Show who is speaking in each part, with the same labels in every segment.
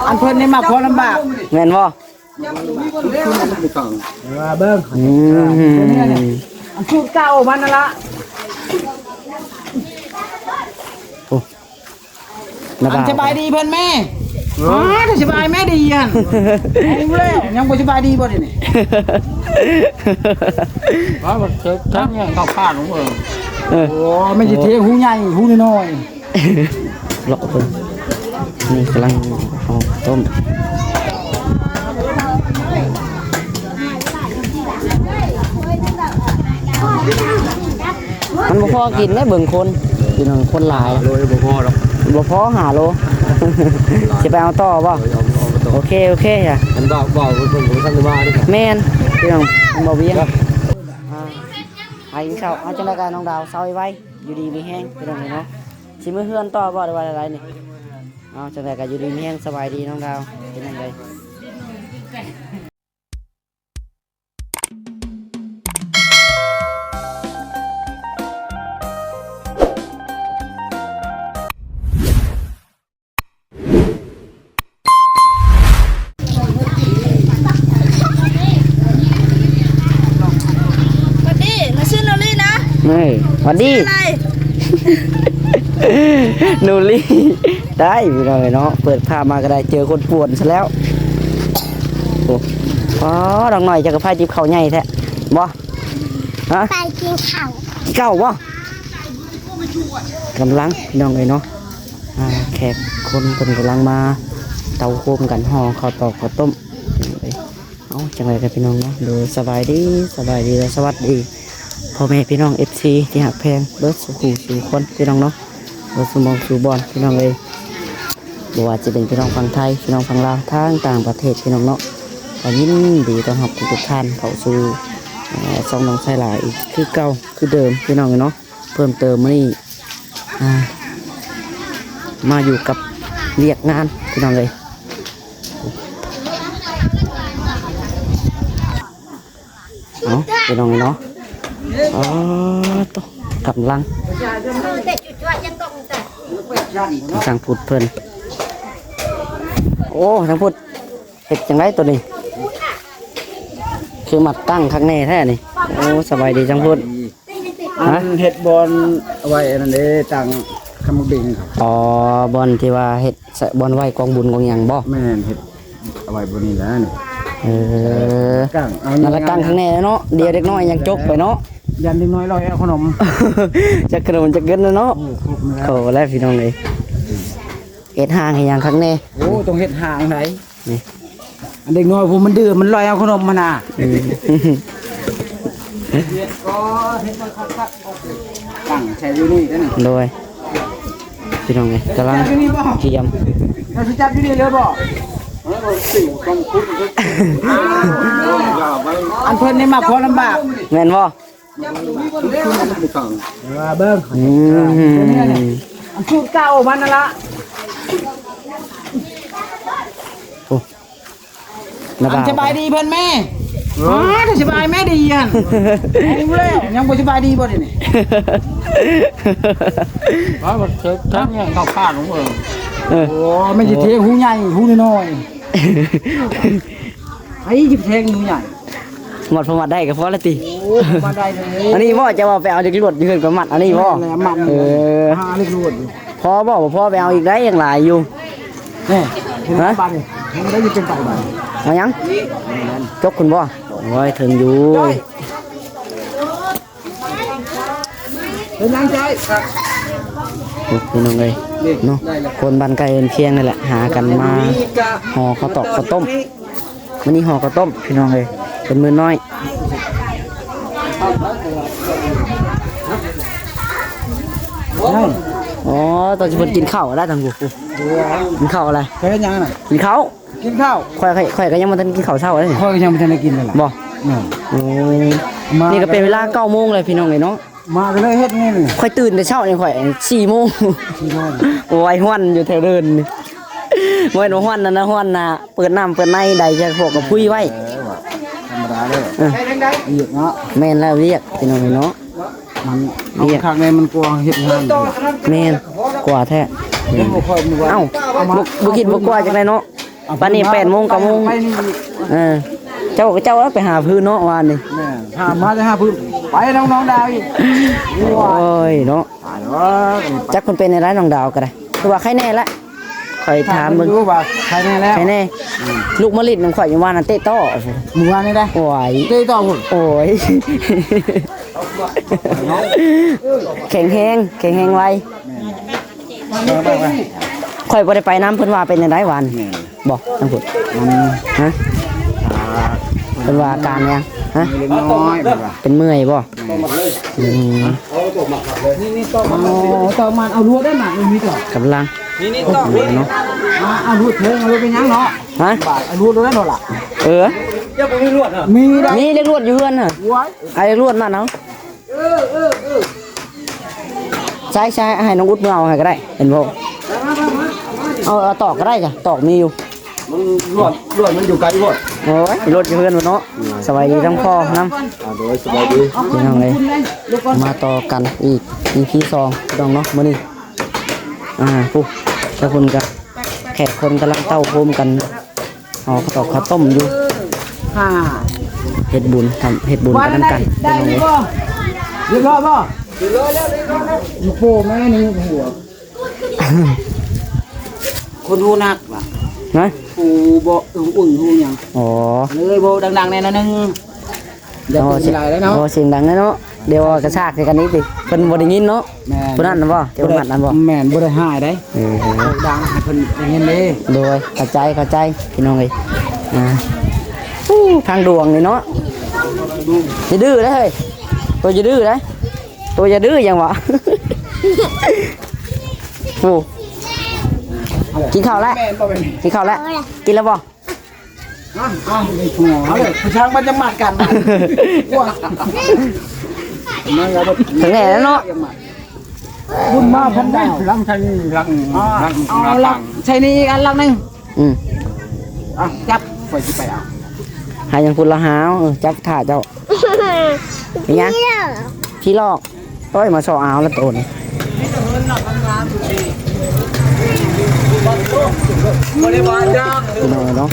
Speaker 1: อันเพิ่นนี่มาขอลำบาก
Speaker 2: แม่นบ่
Speaker 1: เบิ้งอันพูดเก่ามันนั่นละอันสบายดีเพิ่นแม่ถ้าสบายแม่ดีอ่ะยังบ่สบายดีบ่ดินี่ว่าบ่เช็คทั้งแง่เข้าข้างของเพิ่นโอ้ไม่สิเทหูใหญ่หูน้อย
Speaker 2: เลาะเพิ่นนี่กำลังเอาต้มมันบ่พอกินได้เบิ่งคนพี่น้องคนหลาย
Speaker 3: โลบ่พอหรอก
Speaker 2: บ่พอ5 โลสิไปเอาต่อบ่โอเคจ้ะ
Speaker 3: อันบ่เพิ่นบ่ทันได้มาดิครับ
Speaker 2: แม่นพี่น้องบ่เวียงให้เช้าเอาจังได๋กันน้องดาวเซาไว้อยู่ดีมีแฮงพี่น้องเนาะสิมื้อเฮือนต่อบ่ได้ว่าอะไรนี่เอาจังได๋ก็อยู่ดีมีแฮงสบายดีน้องดาวเป็นจังได๋สวัสดีนูลี่ได้พี่น้องเนาะเปิดภาพมาก็ได้เจอคนป่วนซะแล้วโอ้ดอกหน่อยจะกระพายจิบข้าวใหญ่แท้บ่ฮะ
Speaker 4: ไปกินข้าว
Speaker 2: เก้าบ่กำลังพี่น้องเลยเนาะแขกคนกำลังมาเตาโคมกันห่อข้าวตอกข้าวต้มเอาจังไรกันพี่น้องเนาะดูสบายดีและสวัสดีพ่อแม่พี่น้อง FC ที่หักแพงเบิร์ดสู่คนพี่น้องเนาะเบิร์ดสู่บอลพี่น้องเลยบอกว่าจะเป็นพี่น้องฝั่งไทยพี่น้องฝั่งลาวทางต่างประเทศพี่น้องเนาะยินดีต้อนรับทุกท่านเข้าสู่ซองน้องชายหลายอีกคือเก่าคือเดิมพี่น้องเนาะเพิ่มเติมนี่มาอยู่กับเรียกงานพี่น้องเลยเนาะพี่น้องเนาะตัวกำลังทางพูดเพิ่นโอ้ทางพูดเห็ดจังไรตัวนี้คือมัดตั้งข้างในแท้นี่โอ้สบายดีจังพูด
Speaker 1: เห็ดบอลเอาไว้นั่นเด้ตังคำบิง
Speaker 2: อ๋อบอลที่ว่าเห็ดบอลไว้กองบุญกองยังบ่
Speaker 1: แม่นเห็ดเอาไว้บนนี้แล้วนี่
Speaker 2: นั่นละกั้งข้างในเนาะเดี๋ยวเด็กน้อยยังจกไปเนาะ
Speaker 1: ยันเด็กน้อยลอยเอาขนม
Speaker 2: จะขนมจะเกินเนาะโอ้แล้วพี่น้องเลยเห็ดห่างให้ยังข้างใน
Speaker 1: โอ้ต้องเห็ดห่างไหนนี่เด็กน้อยผมมันดื้อมันลอยเอาขนมมาน่ะก็เห็ดมันคักๆตั้งใช้อยู่นี่นั่น
Speaker 2: โดยพี่น้องเลยกำลังเตรียม
Speaker 1: เราจะจับอยู่นี่เลยบ่อันเพิ่นนี่มาขอลำบาก
Speaker 2: แม่นบ่
Speaker 1: เบิ้งอันพูดเก่ามันนั่นละอันสบายดีเพิ่นแม่ถ้าสบายแม่ดีอ่ะยังบ่สบายดีบ่ดินี่ว่าบ่เช็คทั้งแง่เข้าข้างของเพิ่นโอ้ไม่สิเทหูใหญ่หูน้อยไอ้จิบแทงหูใหญ่
Speaker 2: หมดพมัดได้กับพ่อละติ
Speaker 1: มาได้เลย
Speaker 2: อันนี้พ่อจะว่าไปเอาเด็กรวดยืนกับมัดอันนี้พ่อ
Speaker 1: มัดหาเด็กรวด
Speaker 2: พ่อบอกว่าพ่อไปเอาอีกได้อย่างไรอยู่
Speaker 1: นี่ฮะได้ยินเป็นไก่บ้าน
Speaker 2: มายังจกคุณพ่อโอ้ยถึงอยู่
Speaker 1: เป็นยังใจ
Speaker 2: พี่น้องเลยเนาะคนบ้านไกลเคียงนี่แหละหากันมาห่อข้าวตอกข้าวต้มวันนี้ห่อข้าวต้มพี่น้องเลยเป็นมือน้อยอ๋อตอนที่คนกินข้าวได้ทางกูกินข้าวอะไร
Speaker 1: เคยยังไง
Speaker 2: กินข้าวค่อยก็ยังมาทันกินข้าวเช้าเลย
Speaker 1: ค่อยยังไม่ทันได้กินเลย
Speaker 2: บ่นี่ก็เป็นเวลา9 โมงเลยพี่น้องเลยเนาะ
Speaker 1: มาเลยเฮ็ดนี่เลย
Speaker 2: ค่อยตื่นแต่เช้านี่ค่อย4 โมงโอ้ยห้วนอยู่แถวเดินนี่เมื่อวันห้วนนั่นนะห้วนน่ะเปิดน้ำเปิดในใดจะพวกกับพุ้ยไว้
Speaker 1: ธรรมดาเลยเรียกเนาะ
Speaker 2: แม่นแล้วเรียกพี่น้องเนาะ
Speaker 1: มันเรียกข้างในมันกลัวเฮ็ดงาน
Speaker 2: แม่นกว่าแท้
Speaker 1: บ่ค่อยมือ
Speaker 2: เอ้าบ่คิดบ่กลัวจังไดเนาะปานนี้8 โมง 9 โมง
Speaker 1: ไปนี่
Speaker 2: เจ้าไปหาพื้นเนาะวานนี่
Speaker 1: แม่หามาจะหาพื้นไปน้องๆดาวอีก
Speaker 2: โอ้ยเนาะ
Speaker 1: ตายแล้ว
Speaker 2: จักคนเป็นในร้านน้องดาวก็ได้คือว่าใครแน่ละข่อยถามมึง
Speaker 1: รู้ว่าใครแน่แล้ว
Speaker 2: ใครแน่ลูกมะลิดน้องข่อยอยู่ว่านั่นเตะต้อ
Speaker 1: มือวานนี่ได้
Speaker 2: โอ้ย
Speaker 1: เต้ต่อพุ่น
Speaker 2: โอ้ยแข็งแฮงไวข่อยบ่ได้ไปน้ำเพิ่นว่าเป็นจังได๋หวานบ่ทั้งพุ่นฮะเพิ่นว่าอาการยังฮะ
Speaker 1: เล็กน้อยแบบว่า
Speaker 2: เป็นเมื่อยบ่อืม
Speaker 1: นี่ต่อมันเอารั้วได้หนักมันมีต่อก
Speaker 2: ำลังนี่ต่อเนาะ
Speaker 1: เอารั้วเถิงเอารั้วเป็นยังเนาะ
Speaker 2: ฮะ
Speaker 1: บาทเอารั้วได้เนาะล่ะ
Speaker 2: มี
Speaker 1: มีได้
Speaker 2: นี่เรียกรวดอยู่เฮือนน่ะ
Speaker 1: ไว้
Speaker 2: ไอ้รวดมาเนาะใช่ให้น้องอุ๊ดมาเอาให้ก็ได้เห็นบ่เอาตอกก็ได้จ้ะตอกมีอยู่
Speaker 3: มันรวดมันอยู่ไกลหมด
Speaker 2: โอ้ยรถอยู่เพื่อนบ่เนาะสบายดีทั้งพ่อน้ำ
Speaker 3: โดยสบายดี
Speaker 2: พี่น้องเลยมาต่อกันอีก EP 2พี่น้องเนาะมื้อนี้ปุ๊เจ้าคุณกับแขกคนกำลังเต้าโฮมกันข้าวตอกข้าวต้มอยู่
Speaker 1: ฮ่า
Speaker 2: เฮ็ดบุญกันนำกัน
Speaker 1: ได้
Speaker 2: พี่น้อง
Speaker 1: บ่
Speaker 2: เอ้ย
Speaker 1: เรียบร้อยบ่เรียบร้อยแล้วอยู่โป้แม่นี่หัวคนหูนักว่ะ
Speaker 2: นะ
Speaker 1: หูบ่อุ่นหูหยัง
Speaker 2: อ๋อ
Speaker 1: เลยบ่ดังๆแน่นอนนึงอย่าพูดหลายแล้วเนาะ
Speaker 2: โอ้เสียงดังนะเนาะเดี๋ยวกระชากใส่กันนี้สิเพิ่นบ่ได้ยินเนาะ
Speaker 1: แม่น
Speaker 2: ผู้นั้นน่ะบ่เจ้ามัดนั่นบ่
Speaker 1: แม่นบ่ได้หายได้
Speaker 2: เออ
Speaker 1: ดังให้เพิ่นได้เห็นเด้
Speaker 2: โดยเข้าใจพี่น้องเอ้ยทางดวงนี่เนาะอย่าดื้อเด้อเฮ้ยตัวอย่าดื้อเด้อตัวอย่าดื้อยังวะ โอ้กินข้าวแล้ว
Speaker 1: แม่นบ่เป็น
Speaker 2: กินข้าวแล้วกินแล้วบ่
Speaker 1: อ้าวไอ้หัวเลยผู้ช้างมันจะมัดกันว่ามันก็บ่
Speaker 2: ถึงไหนแล้วเนาะ
Speaker 1: บุญมาพันได้ลังใช้ลังเอาลังใช้นี่อันลังนึง
Speaker 2: อืม
Speaker 1: จับไปสิไปเอา
Speaker 2: หายังพุ่นละหาวจับถ่าเจ้าเป็นยังพี่ลอกโอ้ยมาสอเอาแล้วโตนี่
Speaker 1: บริวารจ้าง
Speaker 2: พี่น้องเนาะ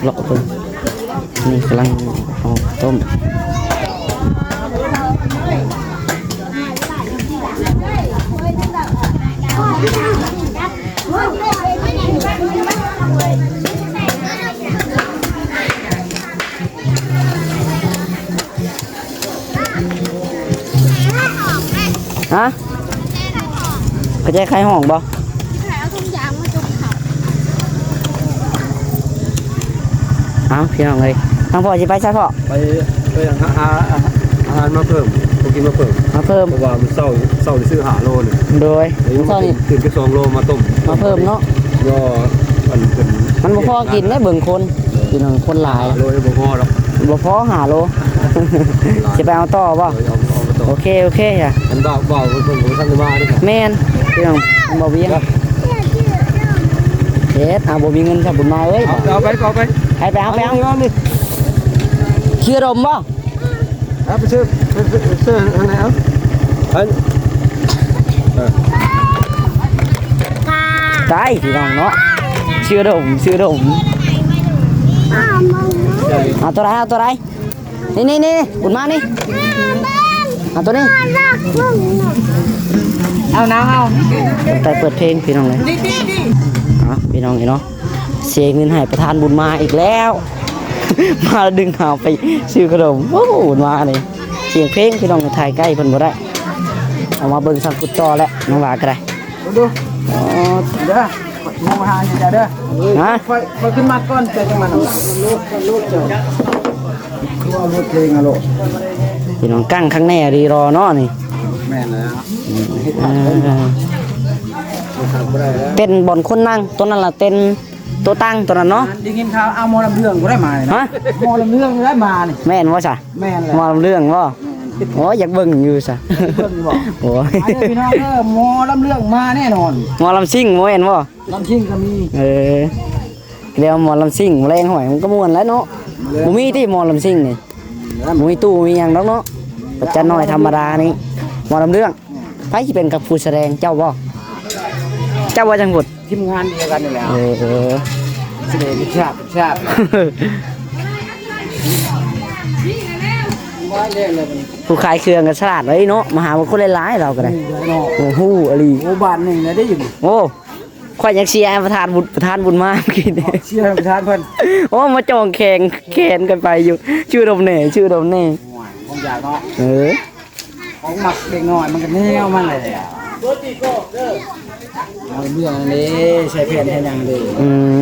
Speaker 2: เลาะเพิ่นนี่กำลังเอาต้มฮะกระจายไข่ห้องบ่เอาพี่น้องเลยทางพ่อจะไปใช่พ่อ
Speaker 3: ไปอาหารมาเพิ่มพวกกินมาเพิ่ม
Speaker 2: มาเพิ่ม
Speaker 3: เพราะว่ามันเศร้าที่ซื้อ5 โลนี่
Speaker 2: โดย
Speaker 3: เดี๋ยว
Speaker 2: เท่านี้
Speaker 3: ถึงจะ2 โลมาต้ม
Speaker 2: มาเพิ่มเนาะ
Speaker 3: ก็มันเป็น
Speaker 2: มันบ่พอกินได้เบิ่งคนพี่น้องคนหลาย
Speaker 3: โลยังบ่พอหรอก
Speaker 2: บ่พอหาโล สิไปเอาต่อบ่
Speaker 3: เอามาต้ม
Speaker 2: โอเคจ้ะ
Speaker 3: มันบ่าวเพิ่นบ่ทันได้มานี่ค่ะ
Speaker 2: แม่นพี่น้องบ่เวียงเฮ็ดบ่มีเงินซะบุญมาเอ้ย
Speaker 3: เอาไป
Speaker 2: ไปเอานี่เชื่อดมบ่
Speaker 3: เอาไปซื้ออันไหนเอาอัน
Speaker 2: ได้พี่น้องเนาะเชื่อดมเอาตัวไหนนี่บุญมานี่เอาตัวนี้
Speaker 1: เอาน้ำเอา
Speaker 2: ไปเปิดเพลงพี่น้องเลยพี่น้องเนาะเสียเงินให้ประธานบุญมาอีกแล้ว มาดึงหาไปซื้อขนมโอ้บุญมาเลยเสียงเพลงพี่น้องถ่ายใกล้เพิ่นบ่ได้เอามาเบิ่งสังกุดจอแล้วน้องหลาก็ได้
Speaker 1: ดู
Speaker 2: อ๋อ
Speaker 1: เด้อมองหาอย่าเด้อ
Speaker 2: ฮะ
Speaker 1: ไปขึ้นมาก่อนใจจังมันลูกเจ้าคือว่าลูกเพลงอะลูก
Speaker 2: พี่น้องกั้งข้างในรีรอเนาะนี่
Speaker 1: แม่นแล้ว
Speaker 2: เต้นบอลคนนั่งตัวนั้นล่ะเต้นตัวตั้งตัวนั้นเนาะ
Speaker 1: ได้ยินข่าวเอาหมอลำเรื่องกูได้มาเนี่ย
Speaker 2: ฮะ
Speaker 1: หมอลำเรื่องกูได้มาเนี่ย
Speaker 2: แม่นบ่ซะ
Speaker 1: แม่นเลย
Speaker 2: มาเรื่องบ่โอ้อยากเบิ่งอยู่ซะ
Speaker 1: เบิ่งบอก
Speaker 2: โอ้ย
Speaker 1: มาเด้อพี่น้องเด้อหมอลำเรื่องมาแน่นอน
Speaker 2: หมอลำซิ่งบ่เห็นบ่
Speaker 1: ลำชิงก็มี
Speaker 2: เดี๋ยวหมอลำซิ่งแรงหอยมันก็ม่วนแล้วเนาะบ่มีที่หมอลำซิ่งนี่บ่มีตู้มีหยังดอกเนาะ
Speaker 1: ม
Speaker 2: ปัจจัยน้อยธรรมดานี่หมอลำเรื่องไผสิเป็นกับผู้แสดงเจ้าบ่เจ้าว่าจังหวัด
Speaker 1: ทีมงานเดียวกันนี่แหละ
Speaker 2: เออ
Speaker 1: แสดงชาติว่าเล่นเลยมัน
Speaker 2: ผู้ขายเครื่องก็ฉลาดไว้เนาะมาหาคนหลายๆเราก็ได้
Speaker 1: เนาะ
Speaker 2: โอ้โหอลี
Speaker 1: โอ้บ้านหนึ่งนะได้อยู่
Speaker 2: โอ้ข่อยอยากเชียร์ให้ประธานบุญมาเมื่อกี้นี่
Speaker 1: เชื่อประธานเพิ่น
Speaker 2: โอ้มาจองแข่งกันไปอยู่ชื่อดมเน่
Speaker 1: ผมอยากเนาะ
Speaker 2: เออ
Speaker 1: ของหมักเด็กน้อยมันก็แนวมันเลยอ่ะเอาเรื่องนี้ใช้แผ่นแค่ยังดี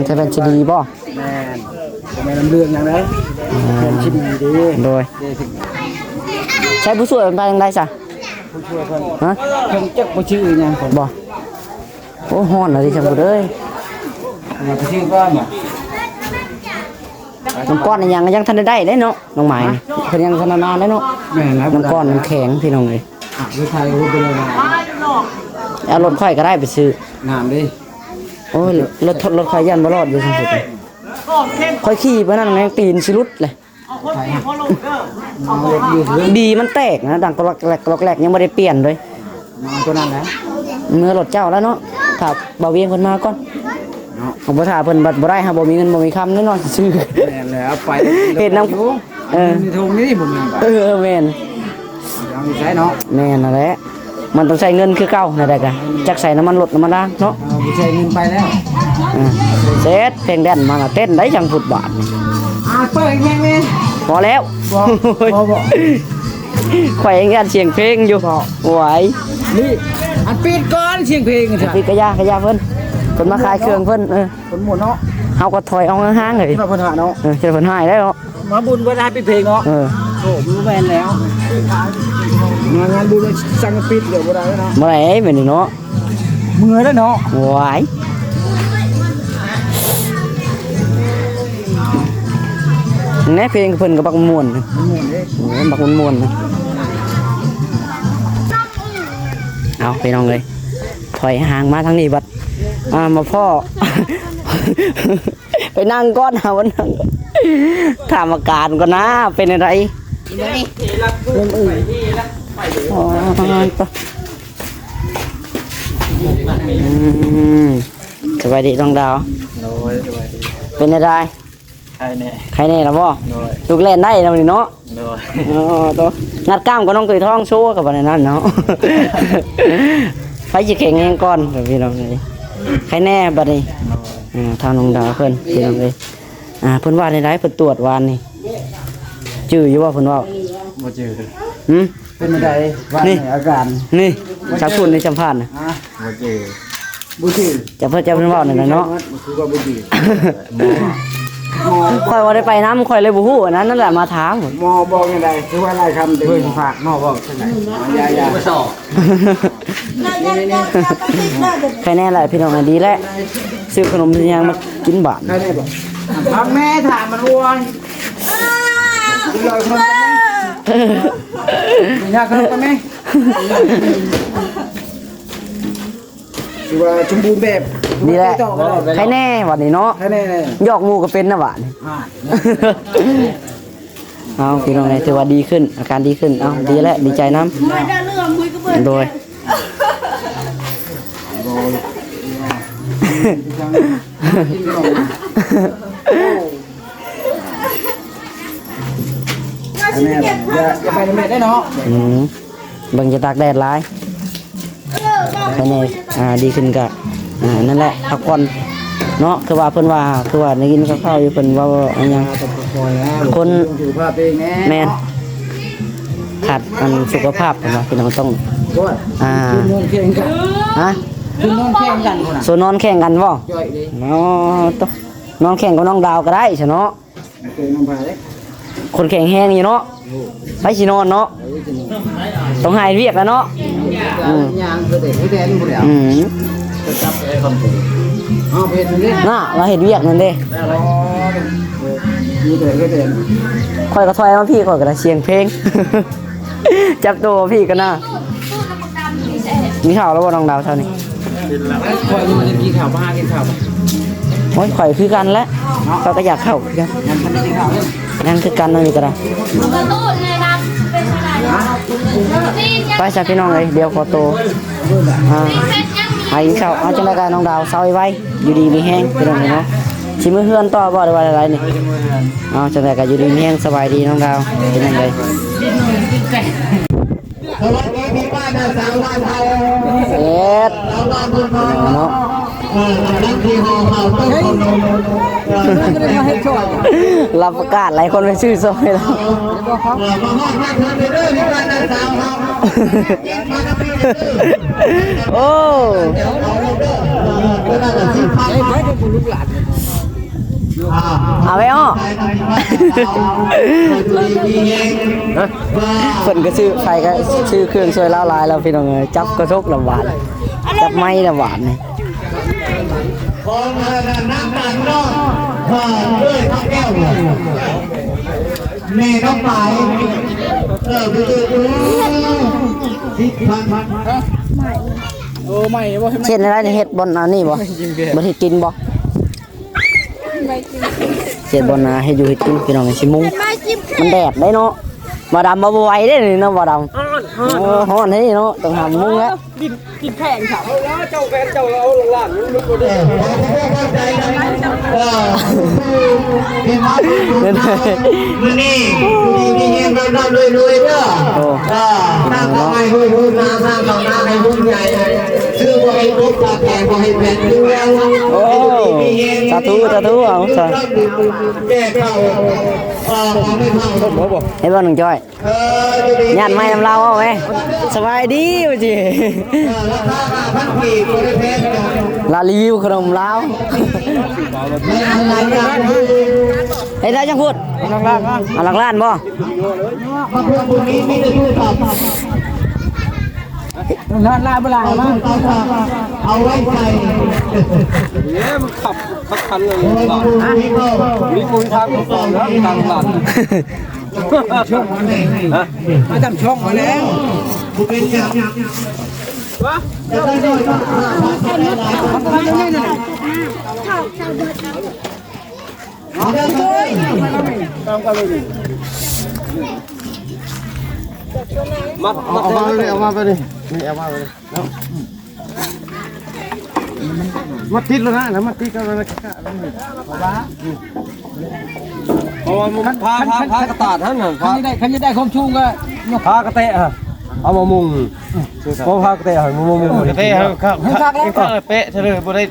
Speaker 2: จะเป็นชีดีบ่
Speaker 1: แม่นแม่นำเรื่องอย่างนั้นแผ่นชิ้นดีดี
Speaker 2: โดย
Speaker 1: ถึง
Speaker 2: ใช้ผู้ช่วยเป็นไปยังไงซะ
Speaker 1: ผู้ช่วยเพิ่น
Speaker 2: ฮะ
Speaker 1: เพิ่นจักบ่ชื่อหยังผม
Speaker 2: บ่โอ้ฮ้อนเลยจังบ่เอ้ย
Speaker 1: มาชื่อก่อนบ่
Speaker 2: น้ำก้อนนี่ยังทันได้เนาะน้องหมายนี่เพิ่นยังทันนานได้เนาะ
Speaker 1: แม่นครับ
Speaker 2: น้ำก้อนน้ำแข็งพี่น้องเอ้ย
Speaker 1: รถไทยรูปไปเลยนะ
Speaker 2: เอารถค่อยก็ได้ไปซื้อ
Speaker 1: งามดิ
Speaker 2: โอ้ยรถค่อยยันบ่รอดอยู่ซั่นสุดค่อยขี่ไปนั่นแม่งตีนสิรุดเลย
Speaker 1: ไทยเอาเล็กอยู่เรื่อง
Speaker 2: ดีมันแตกนะดังกรอกแรกยังบ่ได้เปลี่ยนเลย
Speaker 1: เอาตัวนั้นแหละ
Speaker 2: เมื่อรถเจ้าแล้วเนาะถ้าบ่าวเวียงเพิ่นมาก่อนเอาบ่ถ้าเพิ่นบัดบ่ได้หาบ่มีเงินบ่มีคำแน่นอนสิซื้อ
Speaker 1: แม่นแล้วไป
Speaker 2: เฮ็ดน้ำ
Speaker 1: มีทงนี่ผมมีไป
Speaker 2: แม่น
Speaker 1: ยังมีใช้เนาะ
Speaker 2: แม่นนั่นแหละมันต้องใช้เงินคือเก่านั่นแหละกะจักใส่น้ำมันรถน้ำมันล่างเนาะ
Speaker 1: เอาไปใช้เงินไปแล้ว
Speaker 2: เสร็จเพลงแดนมาก็เต้นได้จังฟุตบาทนี่
Speaker 1: เปิดแม่งเลย
Speaker 2: พอแล้ว
Speaker 1: บ่
Speaker 2: ข่อยยังงานเสียงเพลงอยู่ไหว
Speaker 1: นี่อันปิดก่อนเสียงเพลงกัน
Speaker 2: พี่กะยากะยาเพิ่นมาขายเครื่องเพิ่น
Speaker 1: คนหมดเนาะ
Speaker 2: เฮาก็ถอยเอาห่างๆเลย
Speaker 1: ที่มาพัฒนาเนาะ
Speaker 2: เจะเพิ่นหายได้เนาะ
Speaker 1: มาบุญเวลาปิดเพลงเนาะโอ้รู้แมนแล้วงานบุญสั่งปิดเดี๋ยวบ่ได้เนาะ
Speaker 2: บ่ได้แม่นนี่เนาะ
Speaker 1: เมื่อแล้วเนาะ
Speaker 2: ไหวแน่เพลงเพิ่นก็บักม่วน
Speaker 1: มันหมุนเด้
Speaker 2: โอ้ยบักม่วนนะเอาไปน้องเลยถอยห่างมาทางนี้บัดมาพ่อ ไปนั่งก้อนหาวันนั่งถามอาการก่อนนะเป็นอะไรเรื่องอื่นอ๋อต่อสบายดีน้องดาว
Speaker 1: โดย
Speaker 2: เป็นอะไร
Speaker 1: ใครแน่
Speaker 2: ใครแน่ล่ะบ่
Speaker 1: โดย
Speaker 2: ลูกเล่นได้แล้วนี่เนาะ
Speaker 1: โดย
Speaker 2: อ๋อตัวงัดกล้ามก็น้องเคยท้องโชว์กับวันนั้นเนาะ ไปจะแข่งเองก่อนเดี๋ยวพี่น้องเลยใครแน่บัดนี้ทางน้องดาวเพิ่นพี่น้องเลยเพิ่นว่าในไรเพิ่นตรวจวานนี่จื้ออยู่ว่าเพิ่นว่า
Speaker 1: บ่เจอ
Speaker 2: หืม
Speaker 1: เป็นอะไรว่าอาการ
Speaker 2: นี่จากพูดในสัมภาษณ์นะ
Speaker 1: บ่เจอบ่เจอ
Speaker 2: จะเพิ่นว่านั่นน่ะเนาะ
Speaker 1: คือว่าบ่เจอ
Speaker 2: ค่อยว่าได้ไปน้ำค่อยเลยบ่ฮู้อันนั้นนั่นแหละมาถาม
Speaker 1: หมอบอกยังไงคือว่าอะไรคำเดี๋ยวฝากหมอบอกจังไดยาสอบ
Speaker 2: ใครแน่แหละพี่น้องดีแล้วซื้อขนมยังมากินบาท
Speaker 1: ใครได้บอกพักแม่ถามมันวนเลยคนกันยากขนมกันไหมคือว่าชมบูรณ์แบบ
Speaker 2: ดีแล้วใครแน่วันนี้เนาะ
Speaker 1: ใครแน่เลย
Speaker 2: ยอกหมูก็เป็นนะหวาน เอาพี่น้องไงถือว่าดีขึ้นอาการดีขึ้นเอาดีแล้วดีใจน้ำโดย
Speaker 1: แม่อย่าไปแม่ได้เนาะ
Speaker 2: เบิ่งจะตากแดดร้ายภายในดีขึ้นกะนั่นแหละพักผ่อนเนาะคือว่าเพิ่นว่าคือว่าได้ยินข้าวๆอยู่เพิ่นว่าอันยังคน
Speaker 1: สุขภาพเองแน่
Speaker 2: แม่นขาดอันสุขภาพเพิ่นว่าพี่น้องต้อง
Speaker 1: คือนอนแข่งกัน
Speaker 2: ฮะ
Speaker 1: คือนอนแข่งกันคนน่ะ
Speaker 2: ส่วนนอนแข่งกันบ่
Speaker 1: ย่อยเลย
Speaker 2: อ๋อต้องนอนแข่งกับน้องดาวก็ได้ใช่เนาะ
Speaker 1: เคยนอนพาเลย
Speaker 2: คนแข่งแห้งอยู่เนาะไปสินอนเนาะต้องหายเวียกแล้วเนาะ
Speaker 1: ยางคือเด็กที่แดนผู้เดียวจะจับไอ้คนผู้อ๋อเพชรนี่
Speaker 2: น่ะเราเห็นเวียกนั่นเด้
Speaker 1: มีเด็กก็เด็ก
Speaker 2: ข่อยก็ถอยมาพี่ข่อยก็ได้เสียงเพลง จับตัวพี่กันนะมีข่าวแล้วว่าน้องดาวเท่านี้
Speaker 1: คอยมันกินข้าวบ้ากินข้าว
Speaker 2: โอ้ยข่อยคือกันแล้วเขาก็อยากเข้าคือกัน
Speaker 1: ยังทันได้กินข้าวเลย
Speaker 2: นั่งคือกันนั่นนี่ก็ได้
Speaker 4: กระโดดเลยนะเป็นอะไร
Speaker 2: ไปจ้ะพี่น้องเลยเดี๋ยวขอตัวให้ข้าวเอาจังได๋กันน้องดาวเซาไว้อยู่ดีมีแห้งพี่น้องเนาะสิมื้อเฮือนต่อบ่ได้ว่าอะไรนี่เอาจังได๋ก็อยู่ดีมีแห้งสบายดีน้องดาวเป็นจังได๋
Speaker 1: สวัสดีพี่ป้าน้าสาวบ้านไทย
Speaker 2: เอ็ด
Speaker 1: สาวบ้านคุณพ่อ
Speaker 2: เนาะ
Speaker 1: นักที่ห่อข่าวต้นคน
Speaker 2: รับประกาศหลายคนไปชื่อซอยแล้ว
Speaker 1: มาห้องมาเถิดไปเด้อพี่ป้าน้าสาวครับมาทำพี่เด้อ
Speaker 2: โอ้
Speaker 1: เอาเด้อเพื่อนน่ะสิพักไว้เป็นลูกหลาน
Speaker 2: เอาไว้อ้อเพิ่นก็ชื่อใครก็ชื่อเครื่องช่วยละลายแล้วพี่น้องเอ้ยจับกระทกลำหวานจับไม้ลำหวานนี่
Speaker 1: ของน้ำตาลเนาะด้วยข้าวแก้วแม่น้องไปดูสิพัน
Speaker 2: เช่นอะไรนี่เฮ็ดบนอันนี้บ่บ่เฮ็ดกินบ่เฮ็ดบนเฮ็ดอยู่เฮ็ดกินพี่น้องสิมุงมันแดดได้เนาะบ่ดำบ่ไหวเด้นี่เนาะบ่ดำฮ้อนเฮ้ยเนาะต้องหามุงแล้ว
Speaker 3: เจ้าแฟนเจ้าเราหลานลูกบ่ได้
Speaker 1: มือนี่มีเงินเรารวยเด้อสร้างทำไมหุ้นนาสร้างต่อหน้าให้หุ้นใหญ่ซื้อบ่ให้รถตาแพงบ่ให้แพงด้วย
Speaker 2: โอ้สาธุเอาซะ
Speaker 1: แก้เข้าไม่เข้า
Speaker 2: เฮ็ดบ่น้องจ้อยญาติใหม่นำเราเอาแม่สบายดีว่าจิ
Speaker 1: ราคา5,000ปีบ่ได้แพง
Speaker 2: ลารีวิวขนมลาวเฮ็ดได้จังพูดหลักล้านบ่
Speaker 1: พระพุทธบุญนี้มีแต่ผู้ตอบลาบลามาเอาไว้ใจ
Speaker 3: เนี่ยมันขับคันเลยมีคุยทางต่อแล้วทางหลาน
Speaker 1: ช่องมาเลยมาทำช่องมาแล้วกูเป็นยังวะจะได้ด้วยเอาเด้อ
Speaker 3: เอามาเลยเอามาไปเลยนี่เอามาไปเลยมาติดแล้วนะแล้วมาติดกันแล้วนะเพราะว่ามันพากระตาดท่านน่ะพา
Speaker 1: คันจะได้ความชุ่มก็
Speaker 3: พากระเตะฮะเอามามุงเพราะพากระเตะมามุงกระเตะครับเป๊ะเฉลยบ่ได้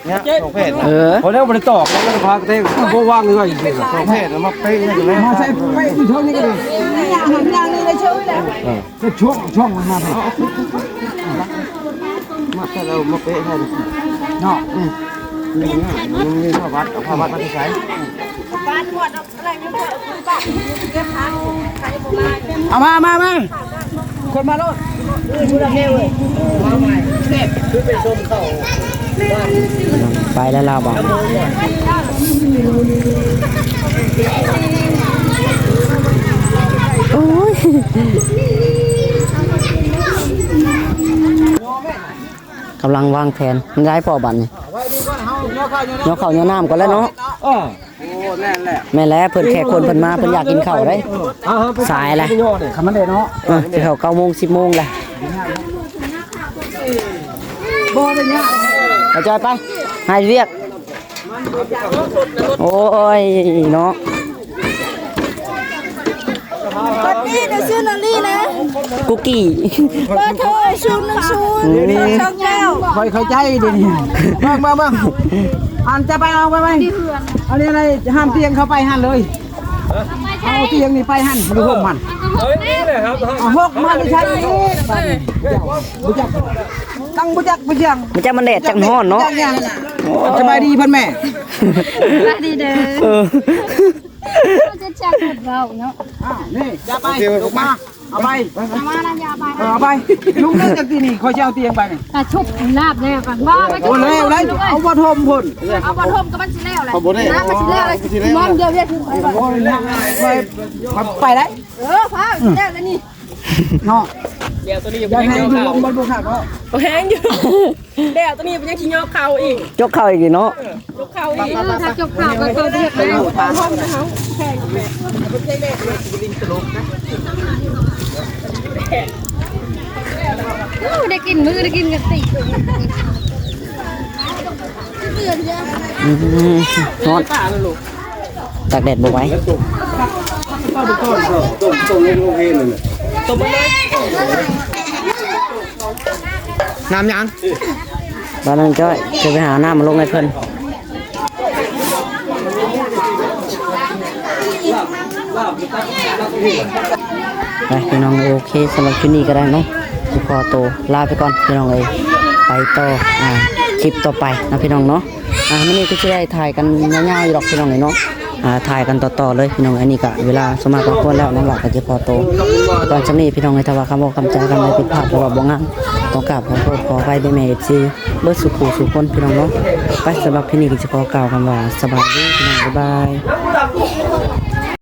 Speaker 3: เนี่ยสองเพศเพราะแล้วบ่ได้ตอกแล้วก็พากระเตะบ่ว่างเลยสองเพศแล้วมาเป๊ะเลยมาใส่เป๊ะอยู่ช่องนี้ก็ได้
Speaker 4: อย่างนี้เลยช่วยแล้ว
Speaker 3: ก็ช่องมามาแต่เรามาเป๊ะให้เนาะนี่ง่ายมันมีภาวัดเอาภาวัดมาที่ใช้
Speaker 4: บ้านหมดอะไรไม่หมดคุณป้าเก็บพักใครบอกมา
Speaker 1: เอามาคนมาโลดชุดเทวเลยมาใหม่เด็ดคือเป็นส้มเข้า
Speaker 2: ไปแล้วลาวบ่โอ้ยกำลังวางแผนมันย้ายพ่อบัดนี่
Speaker 1: ไว้ดีก่อนเฮาเนาะข้าวเนาะ
Speaker 2: เนาะข้าวเนาะน้ำก่อนแล้วเนาะ
Speaker 3: อ๋อ
Speaker 1: โอ้แน่นแหละ
Speaker 2: แม่แล้วเพิ่นแขกคนเพิ่นมาเพิ่นอยากกินข้าวได้สายแหละ
Speaker 1: คำมันเด็ดเนาะ
Speaker 2: สิเข้า9:00 น 10:00 นแหละ
Speaker 1: บ่ได้ยาก
Speaker 2: เอาจอยไปให้เรียกโอ้ยเนาะ
Speaker 4: คนนี้จะชื่อนันลี่นะ
Speaker 2: กุกกี้
Speaker 4: เบอร์โทร010ช่องแก้ว
Speaker 1: ค่อยใจดิมาอันจะไปเอาไปอันนี้อะไรห้ามเตียงเข้าไปหันเลยเอาเตียงนี่ไปหันดูหกมัน
Speaker 3: เฮ้ยนี่เลยครับ
Speaker 1: เอาหกมันไม่ใช่บุจักตั้งบุจัก
Speaker 2: มันจะมันแดดจังฮ้อนเนาะ
Speaker 1: สบายดีเพิ่นแม่
Speaker 4: สวัสดีเด้อจะจับหมดเราเนาะ
Speaker 1: นี่อย่าไปลงมาเอาไป
Speaker 4: เอามานะยาไป
Speaker 1: เอาไปลุงนั่งจากที่นี่คอยจะเอาเตียงไปนี่
Speaker 4: กระชุบลาบแล้วกันว่าไป
Speaker 1: โอ้เลยเอาบ่ทมพุ่น
Speaker 4: เอาบอลทมกับมันสิแล้วแหละน้ำมันสิแล้วเลยมอมเดียวเรียกถึง
Speaker 1: ไปได้
Speaker 4: พาสิแล้วแล้วนี่
Speaker 1: เนาะเดี๋ยวตัวนี้ยังให้ดูลงบนบุหักเนาะ
Speaker 5: แห้งอยู่เดี๋ยวตัวนี้เป็นยังขี้ยอกเข่าอีก
Speaker 2: จกเข้าอีกเนาะ
Speaker 5: ยกเข่าอีก
Speaker 4: ถ้าจบข่าวก็เขาเรียกแล้ว
Speaker 5: ห้องนะเขา
Speaker 4: ได้กินมือได้กินกะติเบื่อจ้ะ
Speaker 2: นอนตากแดดบ่ไหว
Speaker 3: ต้มเล่นโอเคเลย
Speaker 2: น้ำยังบ้านนั้นจ้อยจะไปหาน้ำมาลงให้เพิ่นไปพี่น้องโอเคสำหรับคลิปนี้ก็ได้เนาะจะขอตัวลาไปก่อนพี่น้องไปต่อคลิปต่อไปนะพี่น้องเนาะมื้อนี้ก็จะได้ถ่ายกันยาวๆอยู่ดอกพี่น้องเนาะถ่ายกันต่อๆเลยพี่น้องอันนี้ก็เวลาสมาคมแล้วน้องหลักก็จะพอโตก่อนจากนี้พี่น้องให้ทว่าคำบอกคำจากันในผิดพลาดหรือว่าบ่งามต้องกราบขอโทษขอไปด้วยแม่FCเบิดสุขสุขคนพี่น้องเนาะไปสำหรับที่นี่ก็จะขอกล่าวคำว่าสบายดีพี่น้องบ๊ายบาย